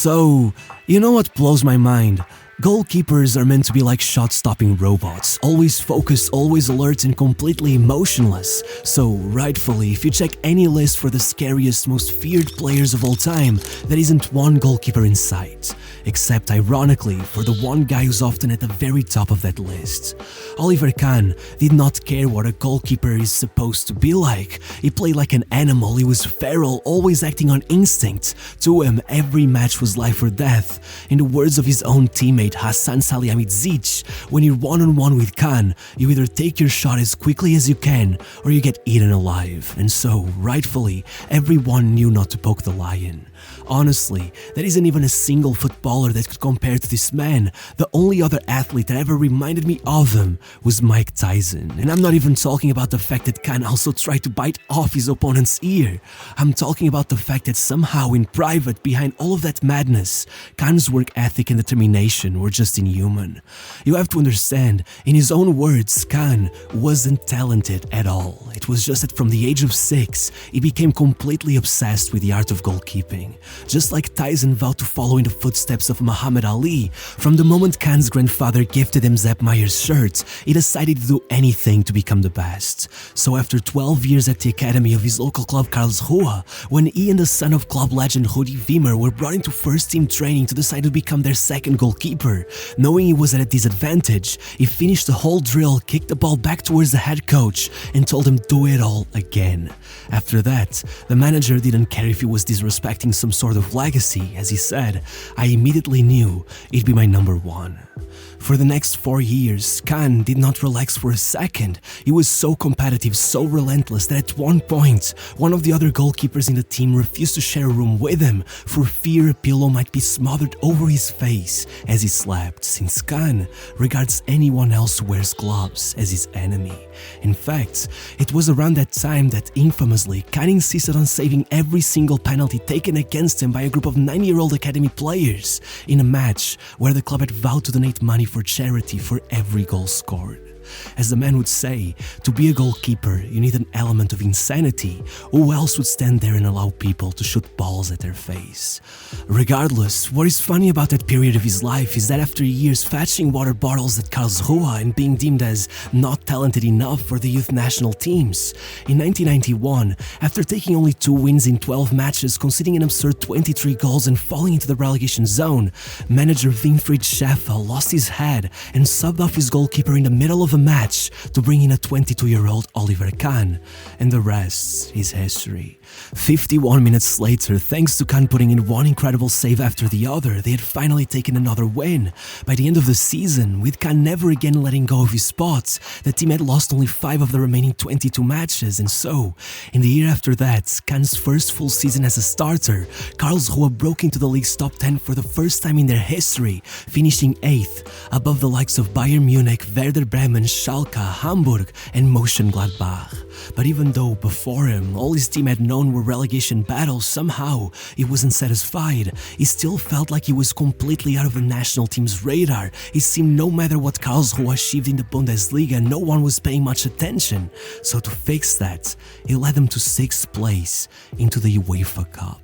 So, you know what blows my mind? Goalkeepers are meant to be like shot-stopping robots, always focused, always alert and completely emotionless. So, rightfully, if you check any list for the scariest, most feared players of all time, there isn't one goalkeeper in sight. Except, ironically, for the one guy who's often at the very top of that list. Oliver Kahn did not care what a goalkeeper is supposed to be like. He played like an animal, he was feral, always acting on instinct. To him, every match was life or death. In the words of his own teammate Hassan Salihamidzic, when you're one-on-one with Kahn, you either take your shot as quickly as you can, or you get eaten alive. And so, rightfully, everyone knew not to poke the lion. Honestly, there isn't even a single footballer that could compare to this man. The only other athlete that ever reminded me of him was Mike Tyson. And I'm not even talking about the fact that Kahn also tried to bite off his opponent's ear. I'm talking about the fact that somehow in private, behind all of that madness, Kahn's work ethic and determination were just inhuman. You have to understand, in his own words, Kahn wasn't talented at all. It was just that from the age of 6, he became completely obsessed with the art of goalkeeping. Just like Tyson vowed to follow in the footsteps of Muhammad Ali, from the moment Kahn's grandfather gifted him Sepp Mayer's shirt, he decided to do anything to become the best. So after 12 years at the academy of his local club Karlsruhe, when he and the son of club legend Rudi Wimmer were brought into first team training to decide to become their second goalkeeper, knowing he was at a disadvantage, he finished the whole drill, kicked the ball back towards the head coach and told him do it all again. After that, the manager didn't care if he was disrespecting some sort of legacy. As he said, I immediately knew it'd be my number one. For the next 4 years, Kahn did not relax for a second. He was so competitive, so relentless that at one point, one of the other goalkeepers in the team refused to share a room with him for fear a pillow might be smothered over his face as he slept, since Kahn regards anyone else who wears gloves as his enemy. In fact, it was around that time that infamously Kahn insisted on saving every single penalty taken against him by a group of 9-year-old academy players in a match where the club had vowed to donate money for charity for every goal scored. As the man would say, to be a goalkeeper, you need an element of insanity. Who else would stand there and allow people to shoot balls at their face? Regardless, what is funny about that period of his life is that after years fetching water bottles at Karlsruhe and being deemed as not talented enough for the youth national teams, in 1991, after taking only 2 wins in 12 matches, conceding an absurd 23 goals and falling into the relegation zone, manager Winfried Schäfer lost his head and subbed off his goalkeeper in the middle of a match to bring in a 22-year-old Oliver Kahn, and the rest is history. 51 minutes later, thanks to Kahn putting in one incredible save after the other, they had finally taken another win. By the end of the season, with Kahn never again letting go of his spot, the team had lost only 5 of the remaining 22 matches, and so, in the year after that, Kahn's first full season as a starter, Karlsruhe broke into the league's top 10 for the first time in their history, finishing 8th, above the likes of Bayern Munich, Werder Bremen, Schalke, Hamburg and Mönchengladbach. But even though before him all his team had known were relegation battles, somehow he wasn't satisfied. He still felt like he was completely out of the national team's radar. It seemed no matter what Karlsruhe achieved in the Bundesliga, no one was paying much attention. So to fix that, he led them to 6th place into the UEFA Cup.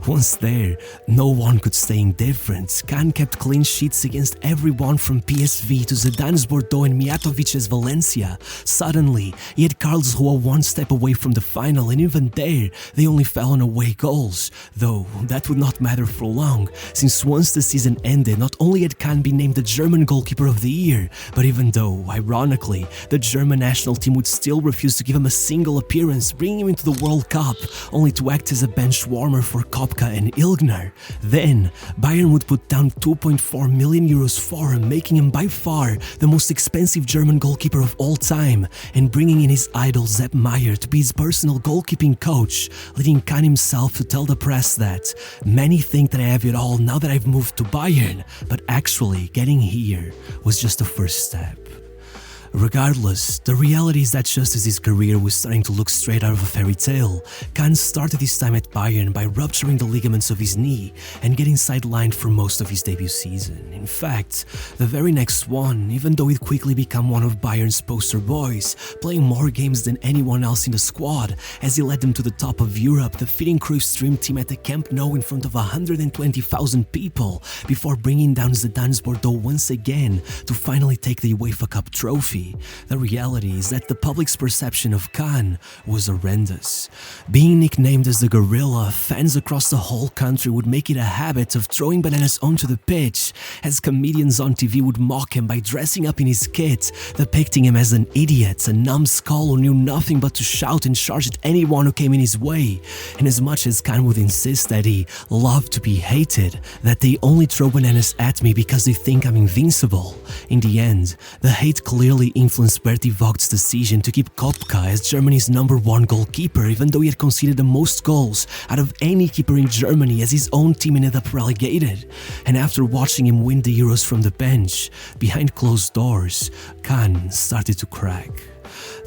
Once there, no one could stay indifferent. Kahn kept clean sheets against everyone from PSV to Zidane's Bordeaux and Mijatovic's Valencia. Suddenly, he had Karlsruhe one step away from the final, and even there, they only fell on away goals. Though, that would not matter for long, since once the season ended, not only had Kahn been named the German Goalkeeper of the Year, but even though, ironically, the German national team would still refuse to give him a single appearance, bringing him into the World Cup, only to act as a bench warmer for Kopka and Ilgner. Then, Bayern would put down 2.4 million euros for him, making him by far the most expensive German goalkeeper of all time, and bringing in his idol Sepp Mayer to be his personal goalkeeping coach, leading Kahn himself to tell the press that, many think that I have it all now that I've moved to Bayern, but actually getting here was just the first step. Regardless, the reality is that just as his career was starting to look straight out of a fairy tale, Kahn started his time at Bayern by rupturing the ligaments of his knee and getting sidelined for most of his debut season. In fact, the very next one, even though he'd quickly become one of Bayern's poster boys, playing more games than anyone else in the squad as he led them to the top of Europe, defeating Cruyff's dream team at the Camp Nou in front of 120,000 people before bringing down Zidane's Bordeaux once again to finally take the UEFA Cup trophy. The reality is that the public's perception of Kahn was horrendous. Being nicknamed as the Gorilla, fans across the whole country would make it a habit of throwing bananas onto the pitch, as comedians on TV would mock him by dressing up in his kit, depicting him as an idiot, a numbskull who knew nothing but to shout and charge at anyone who came in his way. And as much as Kahn would insist that he loved to be hated, that they only throw bananas at me because they think I'm invincible, in the end, the hate clearly influenced Berti Vogt's decision to keep Kopka as Germany's #1 goalkeeper, even though he had conceded the most goals out of any keeper in Germany as his own team ended up relegated. And after watching him win the Euros from the bench, behind closed doors, Kahn started to crack.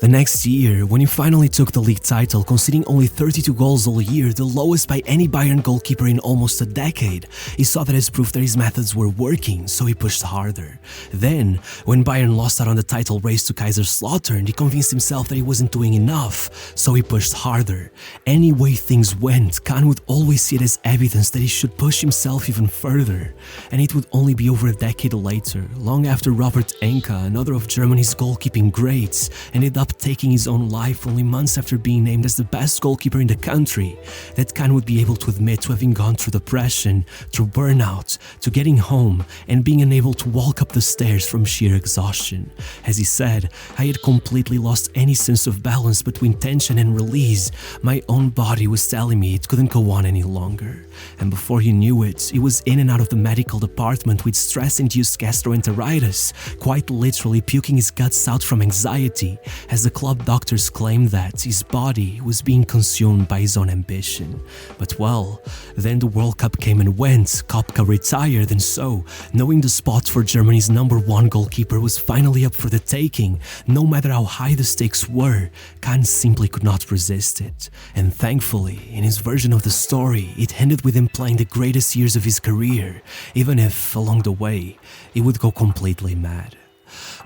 The next year, when he finally took the league title, conceding only 32 goals all year, the lowest by any Bayern goalkeeper in almost a decade, he saw that as proof that his methods were working, so he pushed harder. Then, when Bayern lost out on the title race to Kaiserslautern, he convinced himself that he wasn't doing enough, so he pushed harder. Any way things went, Kahn would always see it as evidence that he should push himself even further. And it would only be over a decade later, long after Robert Enke, another of Germany's goalkeeping greats, ended up taking his own life only months after being named as the best goalkeeper in the country, that Kahn would be able to admit to having gone through depression, through burnout, to getting home and being unable to walk up the stairs from sheer exhaustion. As he said, I had completely lost any sense of balance between tension and release. My own body was telling me it couldn't go on any longer. And before he knew it, he was in and out of the medical department with stress-induced gastroenteritis, quite literally puking his guts out from anxiety, as the club doctors claimed that his body was being consumed by his own ambition. But well, then the World Cup came and went, Kopka retired, and so, knowing the spot for Germany's #1 goalkeeper was finally up for the taking, no matter how high the stakes were, Kahn simply could not resist it. And thankfully, in his version of the story, it ended with him playing the greatest years of his career, even if, along the way, he would go completely mad.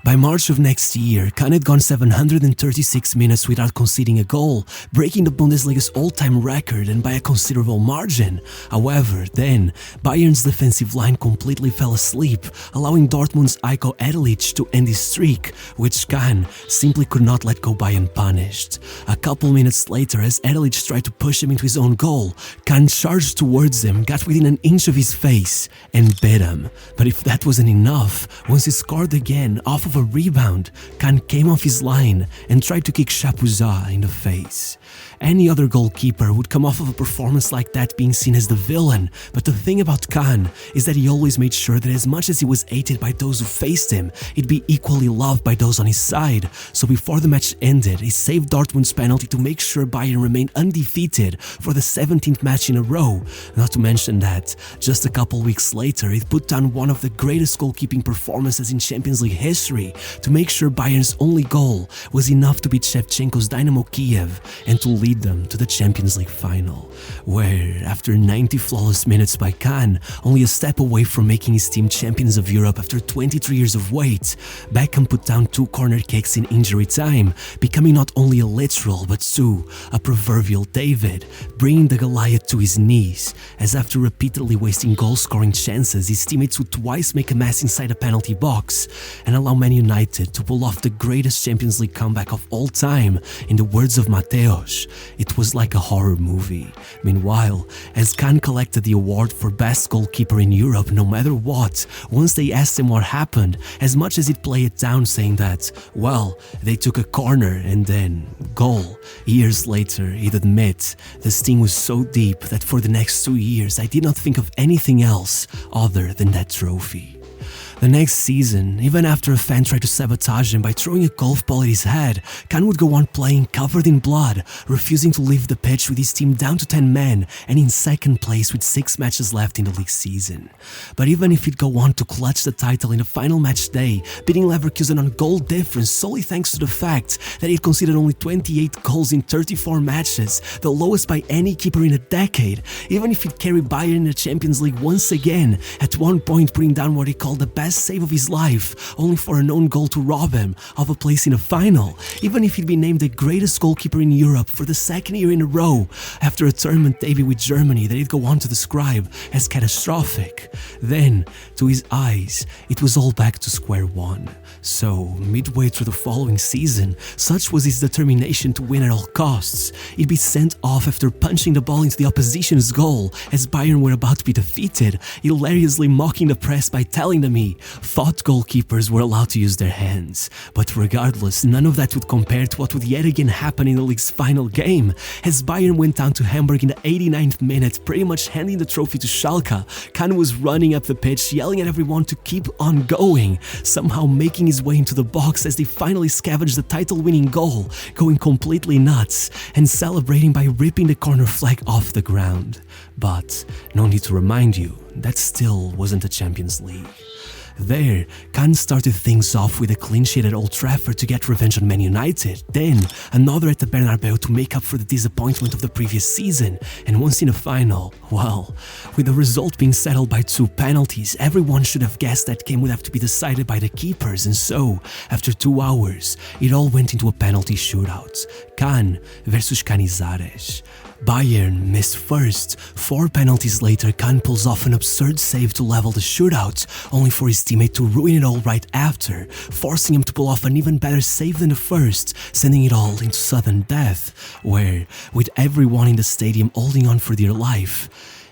By March of next year, Kahn had gone 736 minutes without conceding a goal, breaking the Bundesliga's all-time record and by a considerable margin. However, then, Bayern's defensive line completely fell asleep, allowing Dortmund's Aiko Edlich to end his streak, which Kahn simply could not let go by unpunished. A couple minutes later, as Edlich tried to push him into his own goal, Kahn charged towards him, got within an inch of his face, and bit him. But if that wasn't enough, once he scored again off of a rebound, Kahn came off his line and tried to kick Chapuisat in the face. Any other goalkeeper would come off of a performance like that being seen as the villain, but the thing about Kahn is that he always made sure that as much as he was hated by those who faced him, he'd be equally loved by those on his side. So before the match ended, he saved Dortmund's penalty to make sure Bayern remained undefeated for the 17th match in a row. Not to mention that, just a couple weeks later, he'd put down one of the greatest goalkeeping performances in Champions League history to make sure Bayern's only goal was enough to beat Shevchenko's Dynamo Kiev and to lead them to the Champions League final, where, after 90 flawless minutes by Kahn, only a step away from making his team champions of Europe after 23 years of wait, Beckham put down 2 corner kicks in injury time, becoming not only a literal but too a proverbial David, bringing the Goliath to his knees, as after repeatedly wasting goal-scoring chances, his teammates would twice make a mess inside a penalty box and allow Man United to pull off the greatest Champions League comeback of all time. In the words of Mateos, it was like a horror movie. Meanwhile, as Kahn collected the award for best goalkeeper in Europe no matter what, once they asked him what happened, as much as he'd play it down saying that, well, they took a corner and then goal, years later he'd admit, the sting was so deep that for the next 2 years I did not think of anything else other than that trophy. The next season, even after a fan tried to sabotage him by throwing a golf ball at his head, Kahn would go on playing covered in blood, refusing to leave the pitch with his team down to 10 men and in second place with 6 matches left in the league season. But even if he'd go on to clutch the title in the final match day, beating Leverkusen on goal difference solely thanks to the fact that he'd conceded only 28 goals in 34 matches, the lowest by any keeper in a decade, even if he'd carry Bayern in the Champions League once again, at one point putting down what he called the best save of his life, only for an own goal to rob him of a place in the final, even if he'd been named the greatest goalkeeper in Europe for the second year in a row, after a tournament debut with Germany that he'd go on to describe as catastrophic. Then, to his eyes, it was all back to square one. So, midway through the following season, such was his determination to win at all costs, he'd be sent off after punching the ball into the opposition's goal as Bayern were about to be defeated, hilariously mocking the press by telling them he thought goalkeepers were allowed to use their hands. But regardless, none of that would compare to what would yet again happen in the league's final game, as Bayern went down to Hamburg in the 89th minute, pretty much handing the trophy to Schalke. Kahn was running up the pitch, yelling at everyone to keep on going, somehow making his way into the box as they finally scavenged the title-winning goal, going completely nuts and celebrating by ripping the corner flag off the ground. But no need to remind you, that still wasn't the Champions League. There, Kahn started things off with a clean sheet at Old Trafford to get revenge on Man United, then another at the Bernabeu to make up for the disappointment of the previous season, and once in a final, well, with the result being settled by 2 penalties, everyone should have guessed that game would have to be decided by the keepers, and so, after 2 hours, it all went into a penalty shootout. Kahn versus Canizares. Bayern missed first. 4 penalties later, Kahn pulls off an absurd save to level the shootout, only for his teammate to ruin it all right after, forcing him to pull off an even better save than the first, sending it all into sudden death, where, with everyone in the stadium holding on for dear life,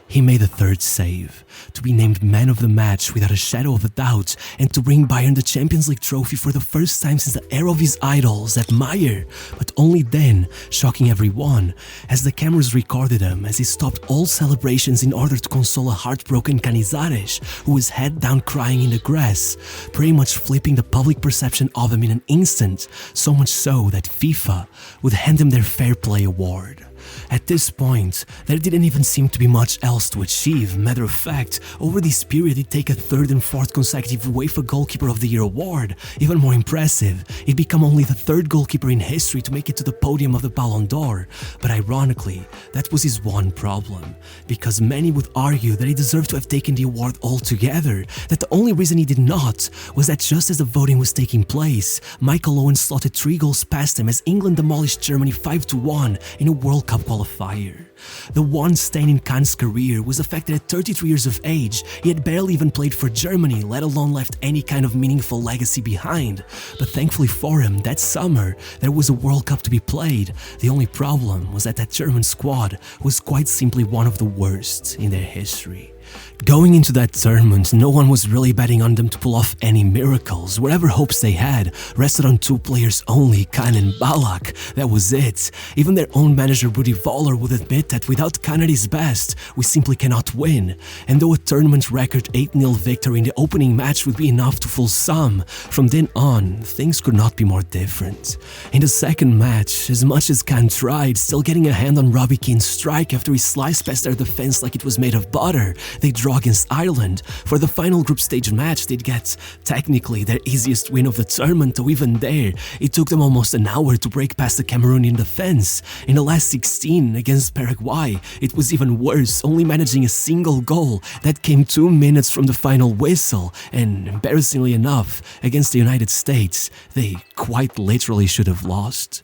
he made a 3rd save, to be named man of the match without a shadow of a doubt, and to bring Bayern the Champions League trophy for the first time since the era of his idols at Meyer, but only then, shocking everyone, as the cameras recorded him as he stopped all celebrations in order to console a heartbroken Canizares, who was head down crying in the grass, pretty much flipping the public perception of him in an instant, so much so that FIFA would hand him their Fair Play Award. At this point, there didn't even seem to be much else to achieve. Matter of fact, over this period he'd take a 3rd and 4th consecutive UEFA Goalkeeper of the Year award. Even more impressive, he'd become only the 3rd goalkeeper in history to make it to the podium of the Ballon d'Or. But ironically, that was his one problem, because many would argue that he deserved to have taken the award altogether, that the only reason he did not was that just as the voting was taking place, Michael Owen slotted 3 goals past him as England demolished Germany 5-1 in a World Cup qualifier. The one stain in Kahn's career was the fact that at 33 years of age, he had barely even played for Germany, let alone left any kind of meaningful legacy behind. But thankfully for him, that summer, there was a World Cup to be played. The only problem was that German squad was quite simply one of the worst in their history. Going into that tournament, no one was really betting on them to pull off any miracles. Whatever hopes they had rested on 2 players only, Kahn and Ballack. That was it. Even their own manager Rudi Voller would admit that without Kahn at his best, we simply cannot win. And though a tournament record 8-0 victory in the opening match would be enough to fool some, from then on, things could not be more different. In the second match, as much as Kahn tried, still getting a hand on Robbie Keane's strike after he sliced past their defense like it was made of butter, they draw against Ireland. For the final group stage match, they'd get, technically, their easiest win of the tournament, though even there, it took them almost an hour to break past the Cameroonian defense. In the last 16, against Paraguay, it was even worse, only managing a single goal that came 2 minutes from the final whistle, and embarrassingly enough, against the United States, they quite literally should have lost.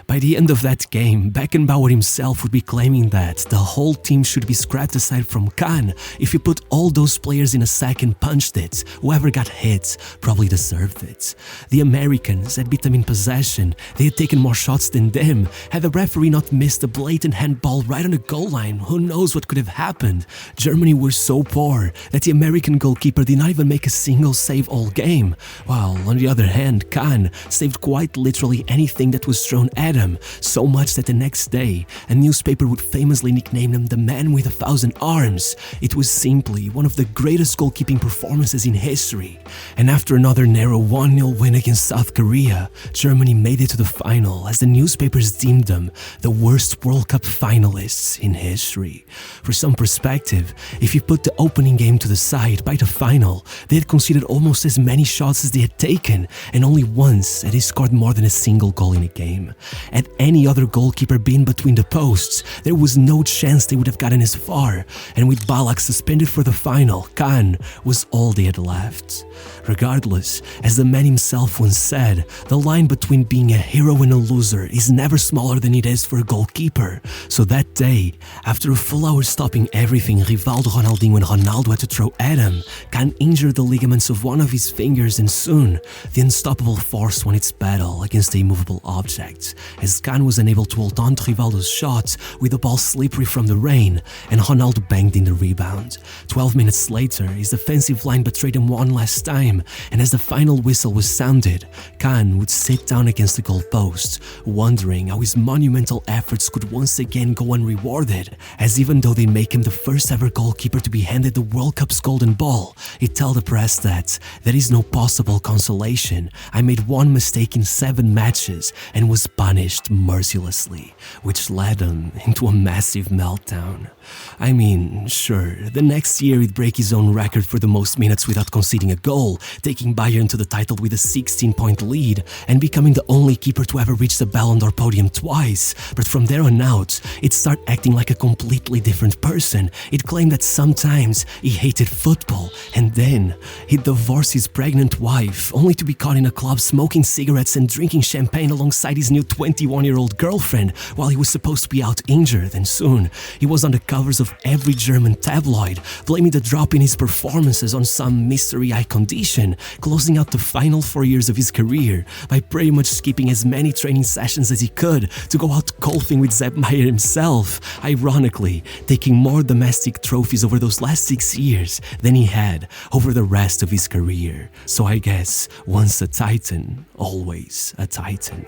By the end of that game, Beckenbauer himself would be claiming that the whole team should be scrapped aside from Kahn. If you put all those players in a sack and punched it, whoever got hit probably deserved it. The Americans had beat them in possession, they had taken more shots than them. Had the referee not missed a blatant handball right on the goal line, who knows what could have happened. Germany were so poor that the American goalkeeper did not even make a single save all game, while on the other hand, Kahn saved quite literally anything that was thrown at him, so much that the next day, a newspaper would famously nickname him the man with 1,000 arms. It was simply one of the greatest goalkeeping performances in history. And after another narrow 1-0 win against South Korea, Germany made it to the final as the newspapers deemed them the worst World Cup finalists in history. For some perspective, if you put the opening game to the side, by the final, they had conceded almost as many shots as they had taken, and only once had they scored more than a single goal in a game. Had any other goalkeeper been between the posts, there was no chance they would have gotten as far, and with Ballack suspended for the final, Kahn was all they had left. Regardless, as the man himself once said, the line between being a hero and a loser is never smaller than it is for a goalkeeper. So that day, after a full hour stopping everything Rivaldo, Ronaldinho and Ronaldo had to throw at him, Kahn injured the ligaments of one of his fingers, and soon, the unstoppable force won its battle against the immovable object, as Kahn was unable to hold on to Rivaldo's shot with the ball slippery from the rain, and Ronaldo banged in the rebound. 12 minutes later, his defensive line betrayed him one last time, and as the final whistle was sounded, Kahn would sit down against the goalpost, wondering how his monumental efforts could once again go unrewarded, as even though they make him the first ever goalkeeper to be handed the World Cup's golden ball, he'd tell the press that there is no possible consolation. I made one mistake in 7 matches and was punished mercilessly, which led him into a massive meltdown. I mean, sure, the next year he'd break his own record for the most minutes without conceding a goal, taking Bayern to the title with a 16-point lead and becoming the only keeper to ever reach the Ballon d'Or podium twice. But from there on out, he'd start acting like a completely different person. He'd claim that sometimes he hated football, and then he'd divorce his pregnant wife, only to be caught in a club smoking cigarettes and drinking champagne alongside his new 21-year-old girlfriend while he was supposed to be out injured, and soon he was on the covers of every German tabloid, blaming the drop in his performances on some mystery eye condition, closing out the final 4 years of his career by pretty much skipping as many training sessions as he could to go out golfing with Sepp Maier himself, ironically taking more domestic trophies over those last 6 years than he had over the rest of his career. So I guess once a Titan, always a Titan.